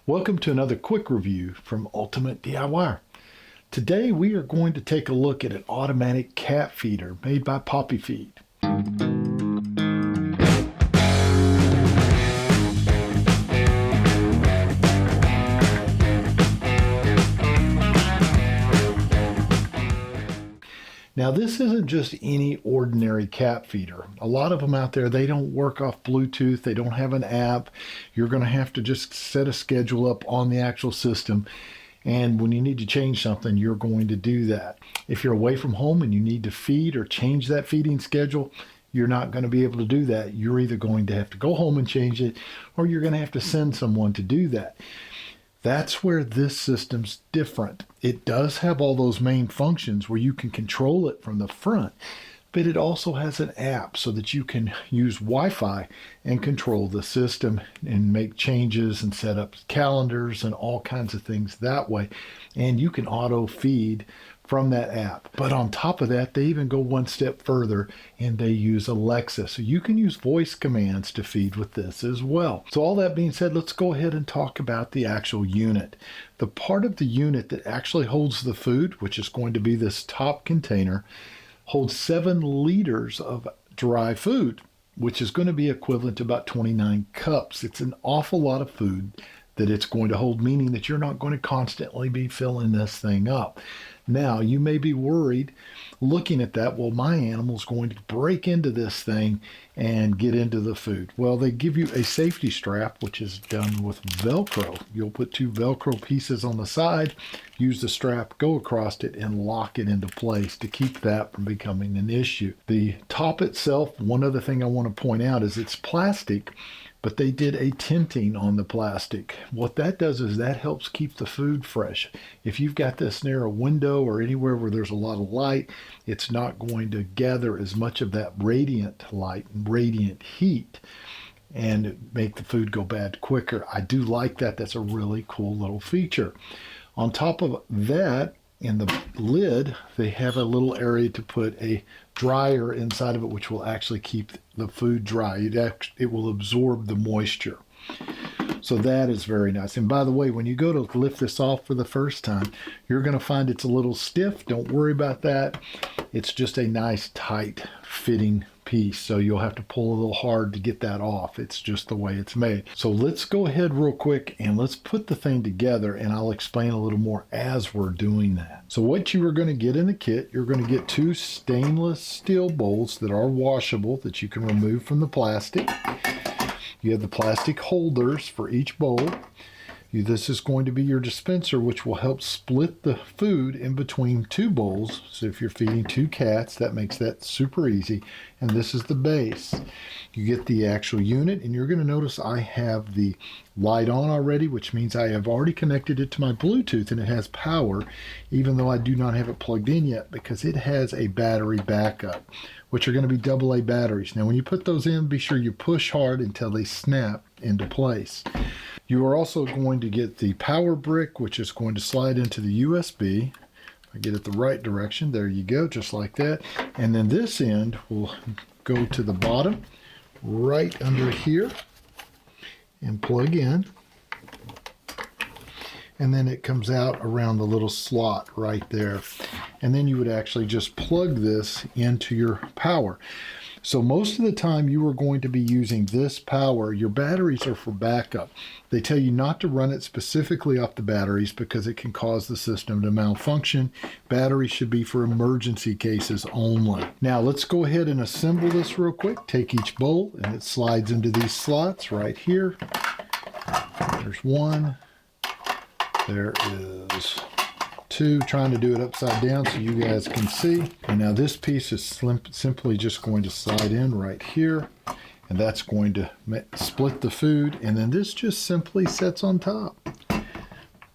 Welcome to another quick review from Ultimate DIY. Today we are going to take a look at an automatic cat feeder made by Purr-fect. Now this isn't just any ordinary cat feeder. A lot of them out there, they don't work off Bluetooth, they don't have an app. You're going to have to just set a schedule up on the actual system, and when you need to change something, you're going to do that. If you're away from home and you need to feed or change that feeding schedule, you're not going to be able to do that. You're either going to have to go home and change it, or you're going to have to send someone to do that. That's where this system's different. It does have all those main functions where you can control it from the front, but it also has an app so that you can use Wi-Fi and control the system and make changes and set up calendars and all kinds of things that way. And you can auto feed from that app. But on top of that, they even go one step further and they use Alexa. So you can use voice commands to feed with this as well. So all that being said, let's go ahead and talk about the actual unit. The part of the unit that actually holds the food, which is going to be this top container, holds 7 liters of dry food, which is going to be equivalent to about 29 cups. It's an awful lot of food that it's going to hold, meaning that you're not going to constantly be filling this thing up. Now, you may be worried looking at that, well, my animal's going to break into this thing and get into the food. Well, they give you a safety strap, which is done with Velcro. You'll put 2 Velcro pieces on the side, use the strap, go across it, and lock it into place to keep that from becoming an issue. The top itself, one other thing I want to point out is it's plastic, but they did a tinting on the plastic. What that does is that helps keep the food fresh. If you've got this near a window or anywhere where there's a lot of light, it's not going to gather as much of that radiant light and radiant heat and make the food go bad quicker. I do like that. That's a really cool little feature. On top of that, in the lid, they have a little area to put a dryer inside of it, which will actually keep the food dry. It will absorb the moisture. So that is very nice. And by the way, when you go to lift this off for the first time, you're going to find it's a little stiff. Don't worry about that. It's just a nice tight fitting piece. So you'll have to pull a little hard to get that off. It's just the way it's made. So let's go ahead real quick and let's put the thing together, and I'll explain a little more as we're doing that. So what you are going to get in the kit, you're going to get 2 stainless steel bowls that are washable that you can remove from the plastic. You have the plastic holders for each bowl. This is going to be your dispenser, which will help split the food in between 2 bowls. So if you're feeding 2 cats, that makes that super easy. And this is the base. You get the actual unit, and you're going to notice I have the light on already, which means I have already connected it to my Bluetooth and it has power, even though I do not have it plugged in yet, because it has a battery backup, which are going to be AA batteries. Now when you put those in, be sure you push hard until they snap into place. You are also going to get the power brick, which is going to slide into the USB. If I get it the right direction, there you go, just like that. And then this end will go to the bottom, right under here, and plug in. And then it comes out around the little slot right there. And then you would actually just plug this into your power. So most of the time you are going to be using this power. Your batteries are for backup. They tell you not to run it specifically off the batteries because it can cause the system to malfunction. Batteries should be for emergency cases only. Now let's go ahead and assemble this real quick. Take each bowl and it slides into these slots right here. There's 1. There is 2, trying to do it upside down so you guys can see. And now this piece is simply just going to slide in right here, and that's going to split the food, and then this just simply sits on top.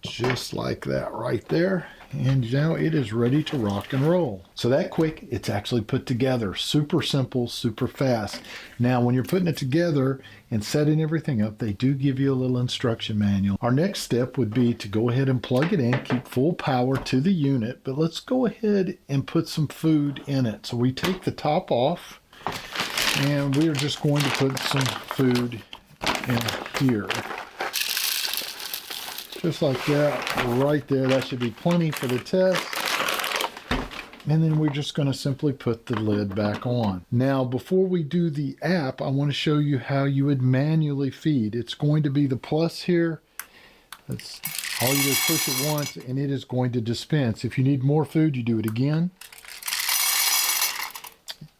Just like that right there. And now it is ready to rock and roll. So that quick, it's actually put together. Super simple, super fast. Now when you're putting it together and setting everything up, they do give you a little instruction manual. Our next step would be to go ahead and plug it in, keep full power to the unit, but let's go ahead and put some food in it. So we take the top off and we are just going to put some food in here. Just like that, right there. That should be plenty for the test. And then we're just going to simply put the lid back on. Now, before we do the app, I want to show you how you would manually feed. It's going to be the plus here. That's all you do is push it once, and it is going to dispense. If you need more food, you do it again.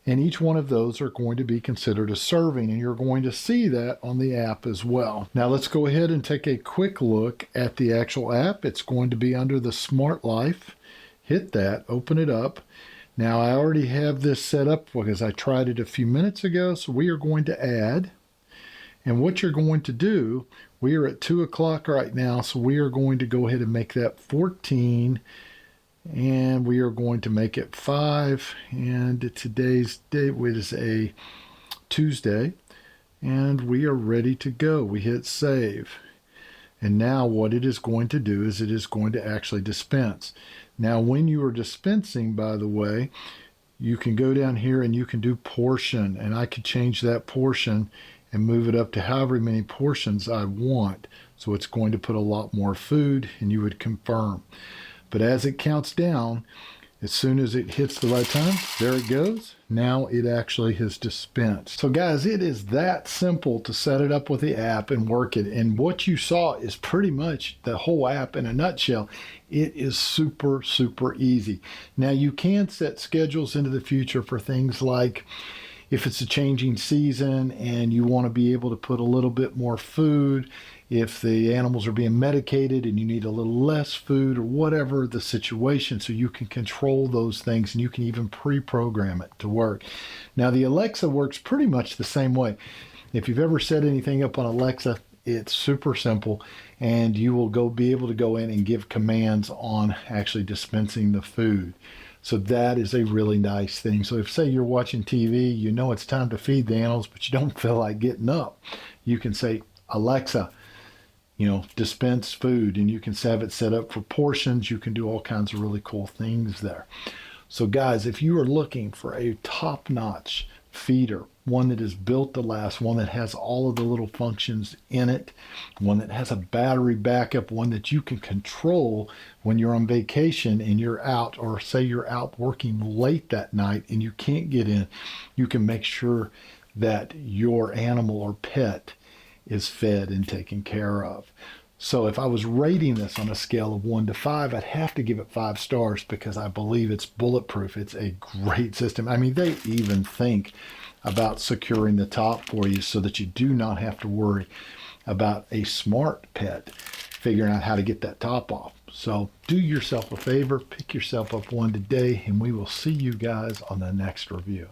And each one of those are going to be considered a serving, and you're going to see that on the app as well. Now let's go ahead and take a quick look at the actual app. It's going to be under the Smart Life. Hit that, open it up. Now I already have this set up because I tried it a few minutes ago, so we are going to add. And what you're going to do, we are at 2 o'clock right now, so we are going to go ahead and make that 14. And we are going to make it 5. And today's date is a Tuesday. And we are ready to go. We hit save. And now what it is going to do is it is going to actually dispense. Now when you are dispensing, by the way, you can go down here and you can do portion. And I could change that portion and move it up to however many portions I want. So it's going to put a lot more food, and you would confirm. But as it counts down, as soon as it hits the right time, there it goes. Now it actually has dispensed. So guys, it is that simple to set it up with the app and work it. And what you saw is pretty much the whole app in a nutshell. It is super, super easy. Now you can set schedules into the future for things like if it's a changing season and you want to be able to put a little bit more food, if the animals are being medicated and you need a little less food, or whatever the situation, so you can control those things and you can even pre-program it to work. Now the Alexa works pretty much the same way. If you've ever set anything up on Alexa, it's super simple, and you will be able to go in and give commands on actually dispensing the food. So that is a really nice thing. So if, say, you're watching TV, you know it's time to feed the animals, but you don't feel like getting up, you can say, Alexa, dispense food, and you can have it set up for portions. You can do all kinds of really cool things there. So guys, if you are looking for a top-notch feeder, one that is built to last, one that has all of the little functions in it, one that has a battery backup, one that you can control when you're on vacation and you're out, or say you're out working late that night and you can't get in, you can make sure that your animal or pet is fed and taken care of. So if I was rating this on a scale of 1 to 5, I'd have to give it 5 stars because I believe it's bulletproof. It's a great system. I mean, they even think about securing the top for you so that you do not have to worry about a smart pet figuring out how to get that top off. So do yourself a favor, pick yourself up one today, and we will see you guys on the next review.